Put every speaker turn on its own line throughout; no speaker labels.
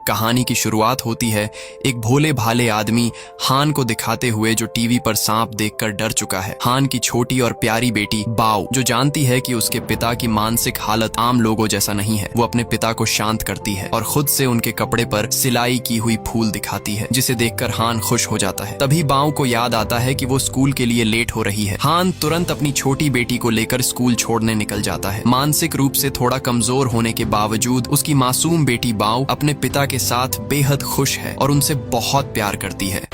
कहानी की शुरुआत होती है एक भोले भाले आदमी हान को दिखाते हुए जो टीवी पर सांप देखकर डर चुका है। हान की छोटी और प्यारी बेटी बाओ जो जानती है कि उसके पिता की मानसिक हालत आम लोगों जैसा नहीं है, वो अपने पिता को शांत करती है और खुद से उनके कपड़े पर सिलाई की हुई फूल दिखाती है, जिसे देखकर हान खुश हो जाता है। तभी बाओ को याद आता है कि वो स्कूल के लिए लेट हो रही है। हान तुरंत अपनी छोटी बेटी को लेकर स्कूल छोड़ने निकल जाता है। मानसिक रूप से थोड़ा कमजोर होने के बावजूद उसकी मासूम बेटी बाओ अपने पिता के साथ बेहद खुश है और उनसे बहुत प्यार करती है।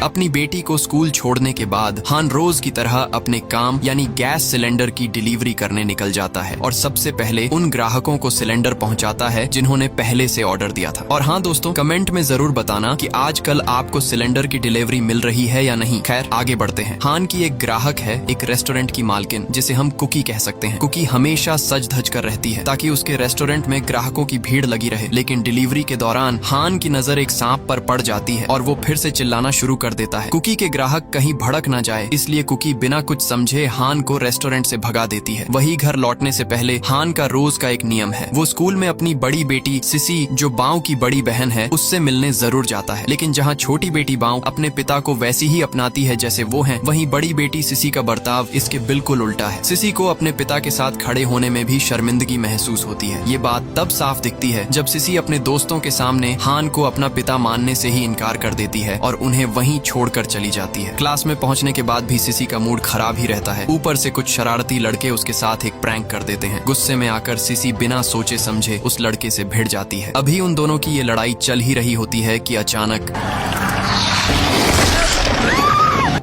अपनी बेटी को स्कूल छोड़ने के बाद हान रोज की तरह अपने काम यानी गैस सिलेंडर की डिलीवरी करने निकल जाता है और सबसे पहले उन ग्राहकों को सिलेंडर पहुंचाता है जिन्होंने पहले से ऑर्डर दिया था। और हाँ दोस्तों, कमेंट में जरूर बताना कि आजकल आपको सिलेंडर की डिलीवरी मिल रही है या नहीं। खैर आगे बढ़ते हैं। हान की एक ग्राहक है, एक रेस्टोरेंट की मालकिन, जिसे हम कुकी कह सकते हैं। कुकी हमेशा सज धज कर रहती है ताकि उसके रेस्टोरेंट में ग्राहकों की भीड़ लगी रहे, लेकिन डिलीवरी के दौरान हान की नजर एक सांप पर पड़ जाती है और वो फिर से चिल्लाना शुरू कर देता है। कुकी के ग्राहक कहीं भड़क ना जाए, इसलिए कुकी बिना कुछ समझे हान को रेस्टोरेंट से भगा देती है। वही घर लौटने से पहले हान का रोज का एक नियम है, वो स्कूल में अपनी बड़ी बेटी सिसी जो बाओ की बड़ी बहन है उससे मिलने जरूर जाता है। लेकिन जहाँ छोटी बेटी बाओ अपने पिता को वैसी ही अपनाती है जैसे वो है, वहीं बड़ी बेटी सिसी का बर्ताव इसके बिल्कुल उल्टा है। सिसी को अपने पिता के साथ खड़े होने में भी शर्मिंदगी महसूस होती है। ये बात तब साफ दिखती है जब सिसी अपने दोस्तों के सामने हान को अपना पिता मानने से ही इनकार कर देती है और उन्हें वहीं छोड़कर चली जाती है। क्लास में पहुंचने के बाद भी सिसी का मूड खराब ही रहता है। ऊपर से कुछ शरारती लड़के उसके साथ एक प्रैंक कर देते हैं। गुस्से में आकर सिसी बिना सोचे समझे उस लड़के से भिड़ जाती है। अभी उन दोनों की ये लड़ाई चल ही रही होती है कि अचानक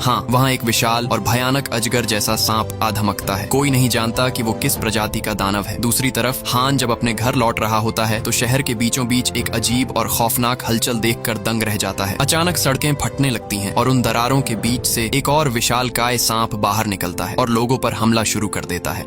हाँ, वहाँ एक विशाल और भयानक अजगर जैसा सांप आ धमकता है। कोई नहीं जानता कि वो किस प्रजाति का दानव है। दूसरी तरफ हान जब अपने घर लौट रहा होता है तो शहर के बीचों बीच एक अजीब और खौफनाक हलचल देखकर दंग रह जाता है। अचानक सड़कें फटने लगती हैं और उन दरारों के बीच से एक और विशालकाय सांप बाहर निकलता है और लोगों पर हमला शुरू कर देता है।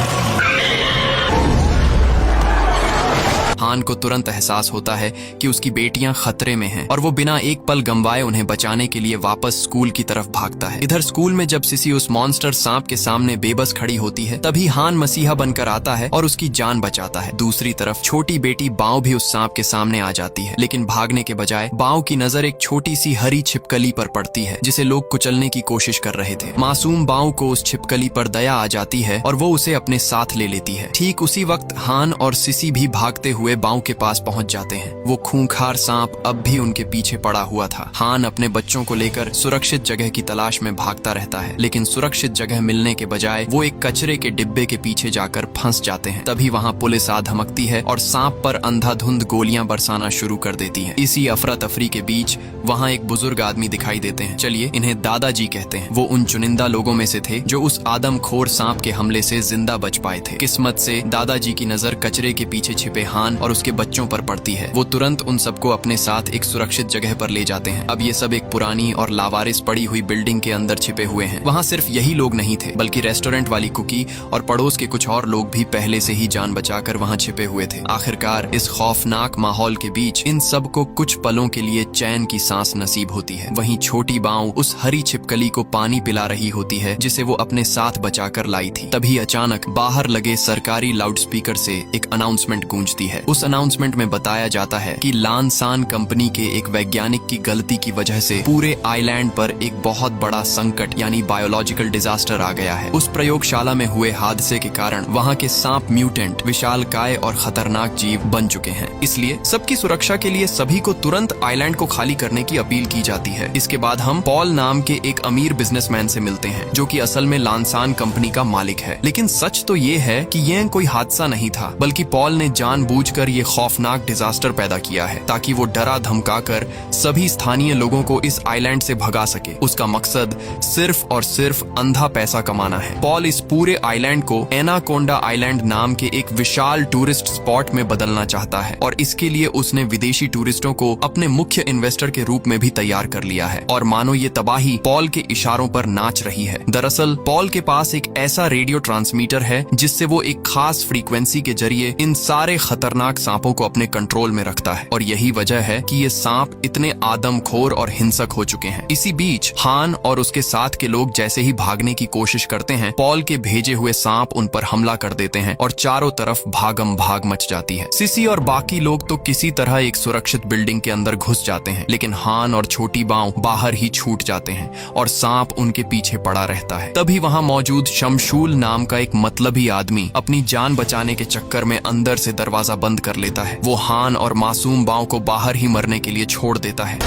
हान को तुरंत एहसास होता है कि उसकी बेटियां खतरे में हैं और वो बिना एक पल गंवाए उन्हें बचाने के लिए वापस स्कूल की तरफ भागता है। इधर स्कूल में जब सिसी उस मॉन्स्टर सांप के सामने बेबस खड़ी होती है, तभी हान मसीहा बनकर आता है और उसकी जान बचाता है। दूसरी तरफ छोटी बेटी बाओ भी उस सांप के सामने आ जाती है, लेकिन भागने के बजाय बाओ की नजर एक छोटी सी हरी छिपकली पर पड़ती है जिसे लोग कुचलने की कोशिश कर रहे थे। मासूम बाओ को उस छिपकली पर दया आ जाती है और वो उसे अपने साथ ले लेती है। ठीक उसी वक्त हान और सिसी भी भागते हुए बाओ के पास पहुंच जाते हैं। वो खूंखार सांप अब भी उनके पीछे पड़ा हुआ था। हान अपने बच्चों को लेकर सुरक्षित जगह की तलाश में भागता रहता है, लेकिन सुरक्षित जगह मिलने के बजाय वो एक कचरे के डिब्बे के पीछे जाकर फंस जाते हैं। तभी वहाँ पुलिस आ धमकती है और सांप पर अंधाधुंध गोलियां बरसाना शुरू कर देती है। इसी अफरा तफरी के बीच वहाँ एक बुजुर्ग आदमी दिखाई देते हैं। चलिए इन्हें दादाजी कहते हैं। वो उन चुनिंदा लोगों में से थे जो उस आदमखोर सांप के हमले से जिंदा बच पाए थे। किस्मत से दादाजी की नजर कचरे के पीछे छिपे हान और उसके बच्चों पर पड़ती है। वो तुरंत उन सबको अपने साथ एक सुरक्षित जगह पर ले जाते हैं। अब ये सब एक पुरानी और लावारिस पड़ी हुई बिल्डिंग के अंदर छिपे हुए हैं। वहाँ सिर्फ यही लोग नहीं थे, बल्कि रेस्टोरेंट वाली कुकी और पड़ोस के कुछ और लोग भी पहले से ही जान बचाकर वहाँ छिपे हुए थे। आखिरकार इस खौफनाक माहौल के बीच इन सबको कुछ पलों के लिए चैन की सांस नसीब होती है। वहीं छोटी बाओ उस हरी छिपकली को पानी पिला रही होती है जिसे वो अपने साथ बचाकर लाई थी। तभी अचानक बाहर लगे सरकारी लाउडस्पीकर से एक अनाउंसमेंट गूंजती है। उस अनाउंसमेंट में बताया जाता है कि लानसान कंपनी के एक वैज्ञानिक की गलती की वजह से पूरे आइलैंड पर एक बहुत बड़ा संकट यानी बायोलॉजिकल डिजास्टर आ गया है। उस प्रयोगशाला में हुए हादसे के कारण वहाँ के सांप म्यूटेंट विशालकाय और खतरनाक जीव बन चुके हैं। इसलिए सबकी सुरक्षा के लिए सभी को तुरंत आइलैंड को खाली करने की अपील की जाती है। इसके बाद हम पॉल नाम के एक अमीर बिजनेसमैन से मिलते हैं जो कि असल में लानसान कंपनी का मालिक है। लेकिन सच तो ये है कि यह कोई हादसा नहीं था, बल्कि पॉल ने जानबूझकर ये खौफनाक डिजास्टर पैदा किया है ताकि वो डरा धमकाकर सभी स्थानीय लोगों को इस आइलैंड से भगा सके। उसका मकसद सिर्फ और सिर्फ अंधा पैसा कमाना है। पॉल इस पूरे आइलैंड को एनाकोंडा आइलैंड नाम के एक विशाल टूरिस्ट स्पॉट में बदलना चाहता है और इसके लिए उसने विदेशी टूरिस्टों को अपने मुख्य इन्वेस्टर के रूप में भी तैयार कर लिया है। और मानो ये तबाही पॉल के इशारों पर नाच रही है। दरअसल पॉल के पास एक ऐसा रेडियो ट्रांसमीटर है जिससे वो एक खास फ्रीक्वेंसी के जरिए इन सारे खतरनाक खतरनाक सांपों को अपने कंट्रोल में रखता है और यही वजह है कि ये सांप इतने आदमखोर और हिंसक हो चुके हैं। इसी बीच हान और उसके साथ के लोग जैसे ही भागने की कोशिश करते हैं, पॉल के भेजे हुए सांप उन पर हमला कर देते हैं और चारों तरफ भागम भाग मच जाती है। सिसी और बाकी लोग तो किसी तरह एक सुरक्षित बिल्डिंग के अंदर घुस जाते हैं, लेकिन हान और छोटी बांव बाहर ही छूट जाते हैं और सांप उनके पीछे पड़ा रहता है। तभी वहां मौजूद शमशूल नाम का एक मतलबी आदमी अपनी जान बचाने के चक्कर में अंदर से दरवाजा बंद कर लेता है। वो हान और मासूम बांव को बाहर ही मरने के लिए छोड़ देता है।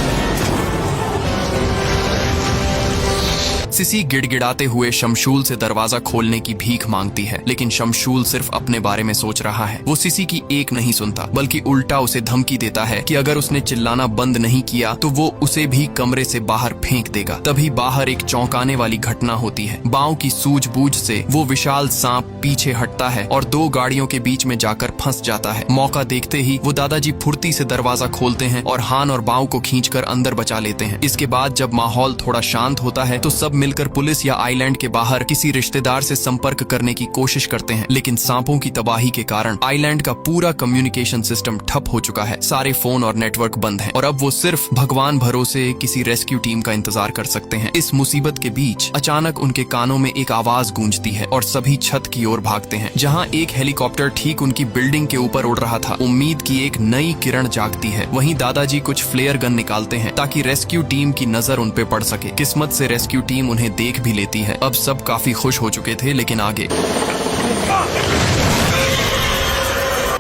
सिसी गिड़गिड़ाते हुए शमशूल से दरवाजा खोलने की भीख मांगती है, लेकिन शमशूल सिर्फ अपने बारे में सोच रहा है। वो सिसी की एक नहीं सुनता, बल्कि उल्टा उसे धमकी देता है कि अगर उसने चिल्लाना बंद नहीं किया तो वो उसे भी कमरे से बाहर फेंक देगा। तभी बाहर एक चौंकाने वाली घटना होती है। बांव की सूझबूझ से वो विशाल सांप पीछे हटता है और 2 गाड़ियों के बीच में जाकर फंस जाता है। मौका देखते ही वो दादाजी फुर्ती से दरवाजा खोलते हैं और हान और बांव को खींचकर अंदर बचा लेते हैं। इसके बाद जब माहौल थोड़ा शांत होता है तो सब मिलकर पुलिस या आइलैंड के बाहर किसी रिश्तेदार से संपर्क करने की कोशिश करते हैं, लेकिन सांपों की तबाही के कारण आइलैंड का पूरा कम्युनिकेशन सिस्टम ठप हो चुका है। सारे फोन और नेटवर्क बंद हैं और अब वो सिर्फ भगवान भरोसे किसी रेस्क्यू टीम का इंतजार कर सकते हैं। इस मुसीबत के बीच अचानक उनके कानों में एक आवाज गूंजती है और सभी छत की ओर भागते हैं, जहाँ एक हेलीकॉप्टर ठीक उनकी बिल्डिंग के ऊपर उड़ रहा था। उम्मीद की एक नई किरण जागती है। वहीं दादाजी कुछ फ्लेयर गन निकालते हैं ताकि रेस्क्यू टीम की नजर उन पे पड़ सके। किस्मत से रेस्क्यू टीम उन्हें देख भी लेती है। अब सब काफी खुश हो चुके थे, लेकिन आगे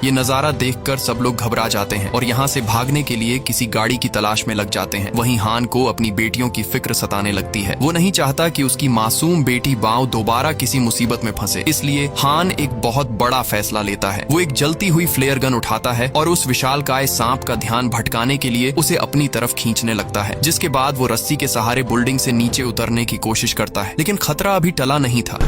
ये नजारा देखकर सब लोग घबरा जाते हैं और यहाँ से भागने के लिए किसी गाड़ी की तलाश में लग जाते हैं। वहीं हान को अपनी बेटियों की फिक्र सताने लगती है। वो नहीं चाहता कि उसकी मासूम बेटी बांव दोबारा किसी मुसीबत में फंसे, इसलिए हान एक बहुत बड़ा फैसला लेता है। वो एक जलती हुई फ्लेयर गन उठाता है और उस विशालकाय सांप का ध्यान भटकाने के लिए उसे अपनी तरफ खींचने लगता है, जिसके बाद वो रस्सी के सहारे बिल्डिंग से नीचे उतरने की कोशिश करता है, लेकिन खतरा अभी टला नहीं था।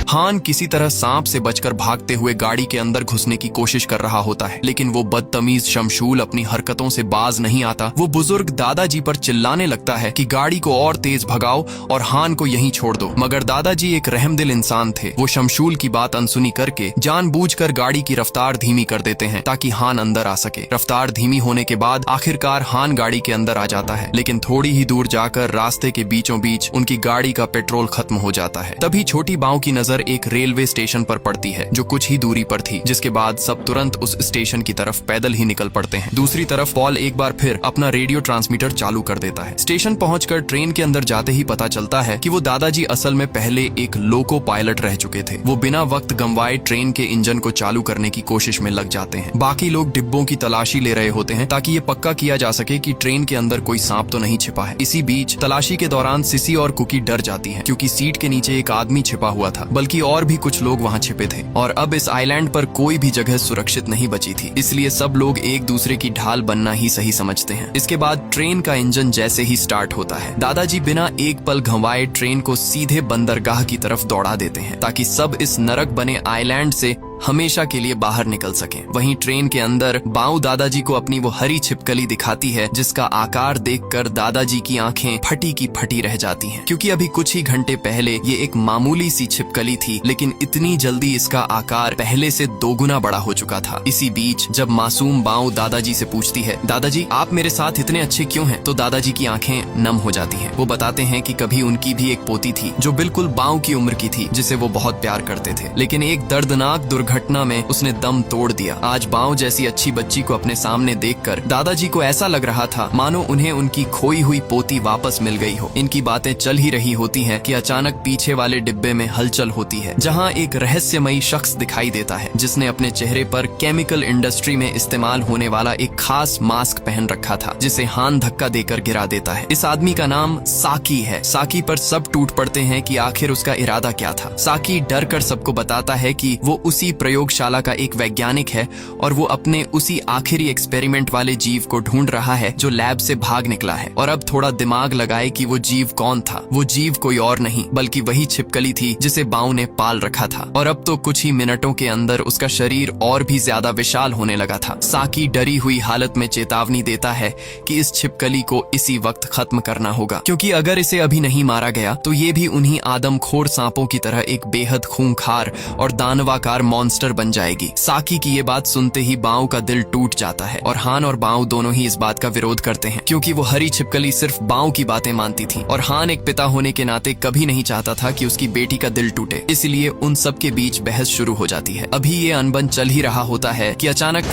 हान किसी तरह सांप से बचकर भागते हुए गाड़ी के अंदर घुसने की कोशिश कर रहा होता है, लेकिन वो बदतमीज शमशूल अपनी हरकतों से बाज नहीं आता। वो बुजुर्ग दादाजी पर चिल्लाने लगता है कि गाड़ी को और तेज भगाओ और हान को यहीं छोड़ दो, मगर दादाजी एक रहमदिल इंसान थे। वो शमशूल की बात अनसुनी करके जानबूझकर गाड़ी की रफ्तार धीमी कर देते हैं ताकि हान अंदर आ सके। रफ्तार धीमी होने के बाद आखिरकार हान गाड़ी के अंदर आ जाता है, लेकिन थोड़ी ही दूर जाकर रास्ते के बीचों बीच उनकी गाड़ी का पेट्रोल खत्म हो जाता है। तभी छोटी बांव की नजर एक रेलवे स्टेशन पर पड़ती है जो कुछ ही दूरी पर थी, जिसके बाद सब तुरंत उस स्टेशन की तरफ पैदल ही निकल पड़ते हैं। दूसरी तरफ पॉल एक बार फिर अपना रेडियो ट्रांसमीटर चालू कर देता है। स्टेशन पहुंचकर ट्रेन के अंदर जाते ही पता चलता है कि वो दादाजी असल में पहले एक लोको पायलट रह चुके थे। वो बिना वक्त गंवाए ट्रेन के इंजन को चालू करने की कोशिश में लग जाते हैं। बाकी लोग डिब्बों की तलाशी ले रहे होते हैं ताकि ये पक्का किया जा सके कि ट्रेन के अंदर कोई सांप तो नहीं छिपा है। इसी बीच तलाशी के दौरान सिसी और कुकी डर जाती है, क्योंकि सीट के नीचे एक आदमी छिपा हुआ था, बल्कि और भी कुछ लोग वहां छिपे थे और अब इस आइलैंड पर कोई भी जगह सुरक्षित नहीं बची थी, इसलिए सब लोग एक दूसरे की ढाल बनना ही सही समझते हैं। इसके बाद ट्रेन का इंजन जैसे ही स्टार्ट होता है, दादाजी बिना एक पल घंवाए ट्रेन को सीधे बंदरगाह की तरफ दौड़ा देते हैं ताकि सब इस नरक बने आइलैंड से हमेशा के लिए बाहर निकल सकें। वहीं ट्रेन के अंदर बाऊ दादाजी को अपनी वो हरी छिपकली दिखाती है, जिसका आकार देखकर दादाजी की आंखें फटी की फटी रह जाती हैं, क्योंकि अभी कुछ ही घंटे पहले ये एक मामूली सी छिपकली थी, लेकिन इतनी जल्दी इसका आकार पहले से 2 गुना बड़ा हो चुका था। इसी बीच जब मासूम बाऊ दादाजी से पूछती है, दादाजी आप मेरे साथ इतने अच्छे क्यों हैं, तो दादाजी की आंखें नम हो जाती हैं। वो बताते हैं कि कभी उनकी भी एक पोती थी जो बिल्कुल बाऊ की उम्र की थी, जिसे वो बहुत प्यार करते थे, लेकिन एक दर्दनाक घटना में उसने दम तोड़ दिया। आज बांव जैसी अच्छी बच्ची को अपने सामने देखकर दादाजी को ऐसा लग रहा था मानो उन्हें उनकी खोई हुई पोती वापस मिल गई हो। इनकी बातें चल ही रही होती हैं कि अचानक पीछे वाले डिब्बे में हलचल होती है, जहां एक रहस्यमयी शख्स दिखाई देता है जिसने अपने चेहरे पर केमिकल इंडस्ट्री में इस्तेमाल होने वाला एक खास मास्क पहन रखा था, जिसे हान धक्का देकर गिरा देता है। इस आदमी का नाम साकी है। साकी पर सब टूट पड़ते हैं कि आखिर उसका इरादा क्या था। साकी डर कर सबको बताता है कि वो उसी प्रयोगशाला का एक वैज्ञानिक है और वो अपने उसी आखिरी एक्सपेरिमेंट वाले जीव को ढूंढ रहा है जो लैब से भाग निकला है। और अब थोड़ा दिमाग लगाए कि वो जीव कौन था। वो जीव कोई और नहीं बल्कि वही छिपकली थी जिसे बाऊ ने पाल रखा था। और अब तो कुछ ही मिनटों के अंदर उसका शरीर और भी ज्यादा विशाल होने लगा था। साकी डरी हुई हालत में चेतावनी देता है कि इस छिपकली को इसी वक्त खत्म करना होगा, क्योंकि अगर इसे अभी नहीं मारा गया तो ये भी उन्हीं आदमखोर सांपों की तरह एक बेहद खूंखार और दानवाकार मॉन्स्टर बन जाएगी। साकी की ये बात सुनते ही बाऊ का दिल टूट जाता है और हान और बाऊ दोनों ही इस बात का विरोध करते हैं, क्योंकि वो हरी छिपकली सिर्फ बाऊ की बातें मानती थी और हान एक पिता होने के नाते कभी नहीं चाहता था कि उसकी बेटी का दिल टूटे। इसलिए उन सब के बीच बहस शुरू हो जाती है। अभी ये अनबन चल ही रहा होता है कि अचानक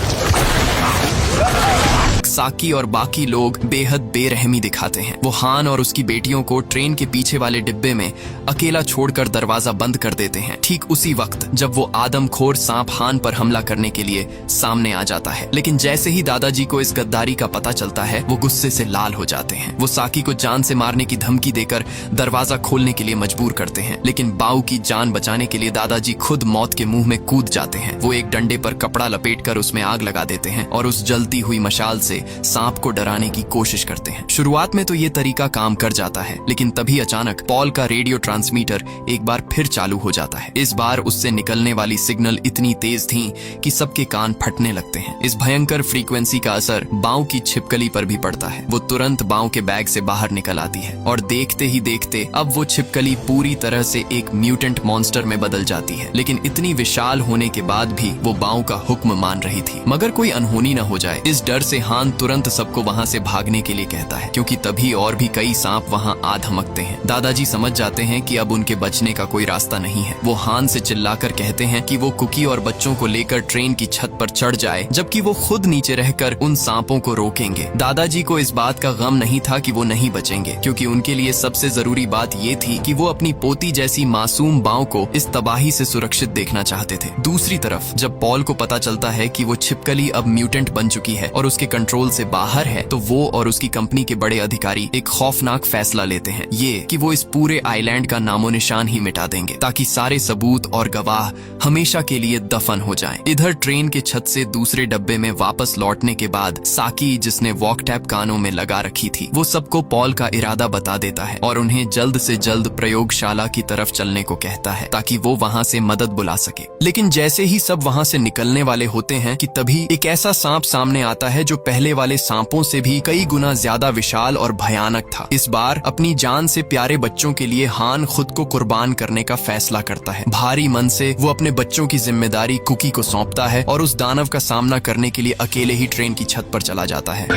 साकी और बाकी लोग बेहद बेरहमी दिखाते हैं। वो हान और उसकी बेटियों को ट्रेन के पीछे वाले डिब्बे में अकेला छोड़कर दरवाजा बंद कर देते हैं, ठीक उसी वक्त जब वो आदमखोर सांप हान पर हमला करने के लिए सामने आ जाता है। लेकिन जैसे ही दादाजी को इस गद्दारी का पता चलता है वो गुस्से से लाल हो जाते हैं। वो साकी को जान से मारने की धमकी देकर दरवाजा खोलने के लिए मजबूर करते हैं, लेकिन बाऊ की जान बचाने के लिए दादाजी खुद मौत के मुंह में कूद जाते हैं। वो एक डंडे पर कपड़ा लपेटकर उसमें आग लगा देते हैं और उस जलती हुई मशाल से सांप को डराने की कोशिश करते हैं। शुरुआत में तो ये तरीका काम कर जाता है, लेकिन तभी अचानक पॉल का रेडियो ट्रांसमीटर एक बार फिर चालू हो जाता है। इस बार उससे निकलने वाली सिग्नल इतनी तेज थी कि सबके कान फटने लगते हैं। इस भयंकर फ्रीक्वेंसी का असर बाऊ की छिपकली पर भी पड़ता है। वो तुरंत बाऊ के बैग से बाहर निकल आती है और देखते ही देखते अब वो छिपकली पूरी तरह से एक म्यूटेंट मॉन्स्टर में बदल जाती है। लेकिन इतनी विशाल होने के बाद भी वो बाऊ का हुक्म मान रही थी, मगर कोई अनहोनी न हो जाए इस डर से हान तुरंत सबको वहाँ से भागने के लिए कहता है, क्योंकि तभी और भी कई सांप वहाँ आ धमकते हैं। दादाजी समझ जाते हैं कि अब उनके बचने का कोई रास्ता नहीं है। वो हान से चिल्लाकर कहते हैं कि वो कुकी और बच्चों को लेकर ट्रेन की छत पर चढ़ जाए, जबकि वो खुद नीचे रहकर उन सांपों को रोकेंगे। दादाजी को इस बात का गम नहीं था कि वो नहीं बचेंगे, क्योंकि उनके लिए सबसे जरूरी बात ये थी कि वो अपनी पोती जैसी मासूम बाऊ को इस तबाही से सुरक्षित देखना चाहते थे। दूसरी तरफ जब पॉल को पता चलता है कि वो छिपकली अब म्यूटेंट बन चुकी है और उसके कंट्रोल से बाहर है, तो वो और उसकी कंपनी के बड़े अधिकारी एक खौफनाक फैसला लेते हैं, ये कि वो इस पूरे आइलैंड का नामो निशान ही मिटा देंगे, ताकि सारे सबूत और गवाह हमेशा के लिए दफन हो जाएं। इधर ट्रेन के छत से दूसरे डब्बे में वापस लौटने के बाद साकी, जिसने वॉक टैप कानों में लगा रखी थी, वो सबको पॉल का इरादा बता देता है और उन्हें जल्द से जल्द प्रयोगशाला की तरफ चलने को कहता है ताकि वो वहाँ से मदद बुला सके। लेकिन जैसे ही सब वहाँ से निकलने वाले होते हैं कि तभी एक ऐसा सांप सामने आता है जो पहले वाले सांपों से भी कई गुना ज्यादा विशाल और भयानक था। इस बार अपनी जान से प्यारे बच्चों के लिए हान खुद को कुर्बान करने का फैसला करता है। भारी मन से वो अपने बच्चों की जिम्मेदारी कुकी को सौंपता है और उस दानव का सामना करने के लिए अकेले ही ट्रेन की छत पर चला जाता है।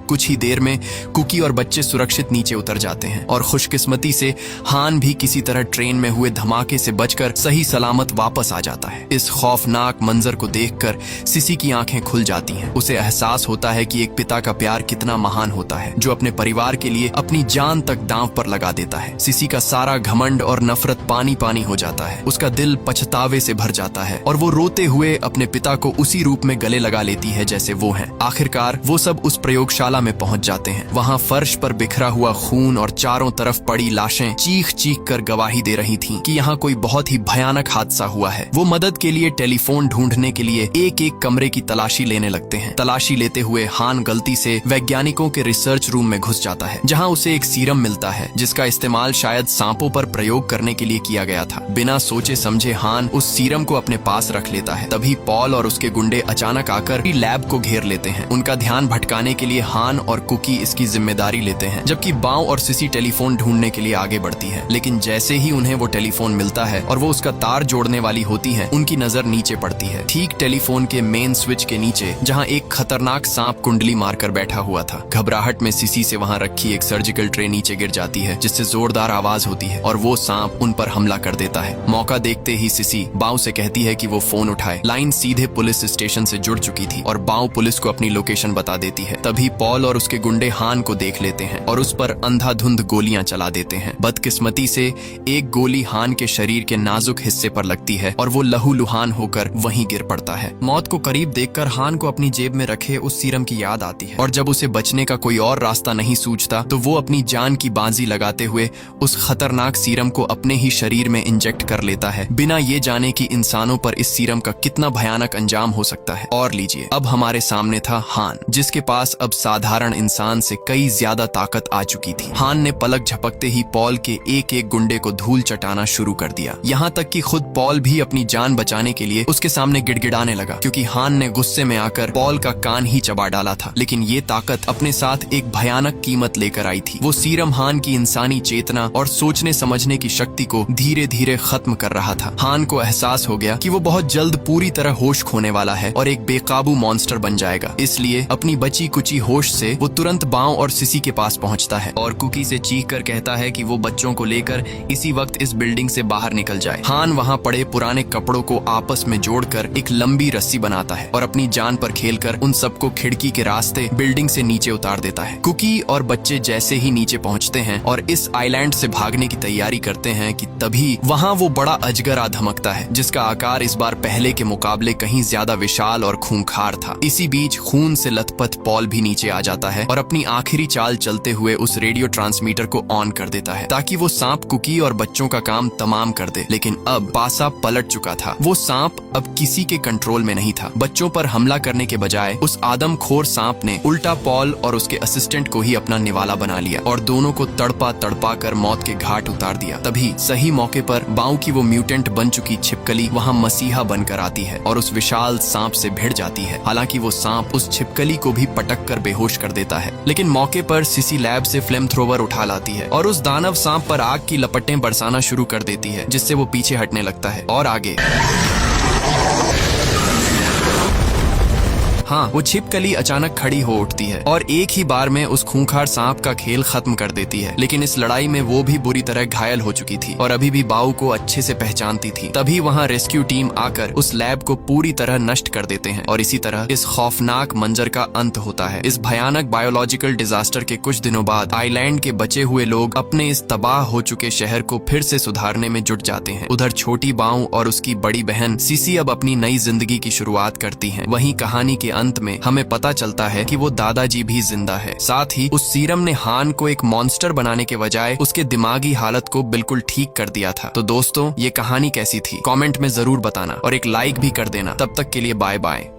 कुछ ही देर में कुकी और बच्चे सुरक्षित नीचे उतर जाते हैं और खुशकिस्मती से हान भी किसी तरह ट्रेन में हुए धमाके से बचकर सही सलामत वापस आ जाता है। इस खौफनाक मंजर को देखकर सिसी की आंखें खुल जाती हैं। उसे एहसास होता है कि एक पिता का प्यार कितना महान होता है, जो अपने परिवार के लिए अपनी जान तक दांव पर लगा देता है। सिसी का सारा घमंड और नफरत पानी पानी हो जाता है। उसका दिल पछतावे से भर जाता है और वो रोते हुए अपने पिता को उसी रूप में गले लगा लेती है जैसे वो हैं। आखिरकार वो सब उस प्रयोगशाला में पहुंच जाते हैं। वहां फर्श पर बिखरा हुआ खून और चारों तरफ पड़ी लाशें चीख चीख कर गवाही दे रही थीं कि यहाँ कोई बहुत ही भयानक हादसा हुआ है। वो मदद के लिए टेलीफोन ढूंढने के लिए एक एक कमरे की तलाशी लेने लगते हैं। तलाशी लेते हुए हान गलती से वैज्ञानिकों के रिसर्च रूम में घुस जाता है, जहाँ उसे एक सीरम मिलता है जिसका इस्तेमाल शायद सांपों पर प्रयोग करने के लिए किया गया था। बिना सोचे समझे हान उस सीरम को अपने पास रख लेता है। तभी पॉल और उसके गुंडे अचानक आकर लैब को घेर लेते हैं। उनका ध्यान भटकाने के लिए हान और कुकी इसकी जिम्मेदारी लेते हैं, जबकि बाऊ और सिसी टेलीफोन ढूंढने के लिए आगे बढ़ती है। लेकिन जैसे ही उन्हें वो टेलीफोन मिलता है और वो उसका तार जोड़ने वाली होती है, उनकी नजर नीचे पड़ती है, ठीक टेलीफोन के मेन स्विच के नीचे, जहां एक खतरनाक सांप कुंडली मारकर बैठा हुआ था। घबराहट में सिसी से वहां रखी एक सर्जिकल ट्रे नीचे गिर जाती है, जिससे जोरदार आवाज होती है और वो सांप उन पर हमला कर देता है। मौका देखते ही सिसी बाऊ से कहती है कि वो फोन उठाए। लाइन सीधे पुलिस स्टेशन से जुड़ चुकी थी और बाऊ पुलिस को अपनी लोकेशन बता देती है। तभी पॉल पॉल और उसके गुंडे हान को देख लेते हैं और उस पर अंधाधुंध गोलियां चला देते हैं। बदकिस्मती से एक गोली हान के शरीर के नाजुक हिस्से पर लगती है और वो लहूलुहान होकर वहीं गिर पड़ता है। मौत को करीब देखकर हान को अपनी जेब में रखे उस सीरम की याद आती है और जब उसे बचने का कोई और रास्ता नहीं सूझता तो वो अपनी जान की बाजी लगाते हुए उस खतरनाक सीरम को अपने ही शरीर में इंजेक्ट कर लेता है, बिना ये जाने कि इंसानों पर इस सीरम का कितना भयानक अंजाम हो सकता है। और लीजिए, अब हमारे सामने था हान, जिसके पास अब साधारण इंसान से कई ज्यादा ताकत आ चुकी थी। हान ने पलक झपकते ही पॉल के एक एक गुंडे को धूल चटाना शुरू कर दिया, यहाँ तक कि खुद पॉल भी अपनी जान बचाने के लिए उसके सामने गिड़गिड़ाने लगा, क्योंकि हान ने गुस्से में आकर पॉल का कान ही चबा डाला था। लेकिन ये ताकत अपने साथ एक भयानक कीमत लेकर आई थी। वो सीरम हान की इंसानी चेतना और सोचने समझने की शक्ति को धीरे धीरे खत्म कर रहा था। हान को एहसास हो गया कि वो बहुत जल्द पूरी तरह होश खोने वाला है और एक बेकाबू मॉन्स्टर बन जाएगा। इसलिए अपनी बची कुची होश से वो तुरंत बाव और सिसी के पास पहुंचता है और कुकी से चीख कर कहता है कि वो बच्चों को लेकर इसी वक्त इस बिल्डिंग से बाहर निकल जाए। हान वहाँ पड़े पुराने कपड़ों को आपस में जोड़कर एक लंबी रस्सी बनाता है और अपनी जान पर खेलकर उन सबको खिड़की के रास्ते बिल्डिंग से नीचे उतार देता है। कुकी और बच्चे जैसे ही नीचे पहुंचते हैं और इस आइलैंड से भागने की तैयारी करते हैं कि तभी वहाँ वो बड़ा अजगर आ धमकता है, जिसका आकार इस बार पहले के मुकाबले कहीं ज्यादा विशाल और खूंखार था। इसी बीच खून से लथपथ पॉल भी नीचे आ जाता है और अपनी आखिरी चाल चलते हुए उस रेडियो ट्रांसमीटर को ऑन कर देता है ताकि वो सांप कुकी और बच्चों का काम तमाम कर दे। लेकिन अब पासा पलट चुका था। वो सांप अब किसी के कंट्रोल में नहीं था। बच्चों पर हमला करने के बजाय उस आदमखोर सांप ने उल्टा पॉल और उसके असिस्टेंट को ही अपना निवाला बना लिया और दोनों को तड़पा तड़पा कर मौत के घाट उतार दिया। तभी सही मौके पर बाऊ की वो म्यूटेंट बन चुकी छिपकली वहाँ मसीहा बनकर आती है और उस विशाल सांप से भिड़ जाती है। हालांकि वो सांप उस छिपकली को भी पटक कर बेहोश कर देता है, लेकिन मौके पर सिसी लैब से फ्लेम थ्रोवर उठा लाती है और उस दानव सांप पर आग की लपटें बरसाना शुरू कर देती है, जिससे वो पीछे हटने लगता है और आगे हाँ, वो छिपकली अचानक खड़ी हो उठती है और एक ही बार में उस खूंखार सांप का खेल खत्म कर देती है। लेकिन इस लड़ाई में वो भी बुरी तरह घायल हो चुकी थी और अभी भी बाऊ को अच्छे से पहचानती थी। तभी वहाँ रेस्क्यू टीम आकर उस लैब को पूरी तरह नष्ट कर देते हैं और इसी तरह इस खौफनाक मंजर का अंत होता है। इस भयानक बायोलॉजिकल डिजास्टर के कुछ दिनों बाद आइलैंड के बचे हुए लोग अपने इस तबाह हो चुके शहर को फिर से सुधारने में जुट जाते हैं। उधर छोटी बाऊ और उसकी बड़ी बहन सिसी अब अपनी नई जिंदगी की शुरुआत करती हैं। वहीं कहानी के अंत में हमें पता चलता है कि वो दादाजी भी जिंदा है। साथ ही उस सीरम ने हान को एक मॉन्स्टर बनाने के बजाय उसके दिमागी हालत को बिल्कुल ठीक कर दिया था। तो दोस्तों, ये कहानी कैसी थी कमेंट में जरूर बताना और एक लाइक भी कर देना। तब तक के लिए बाय बाय।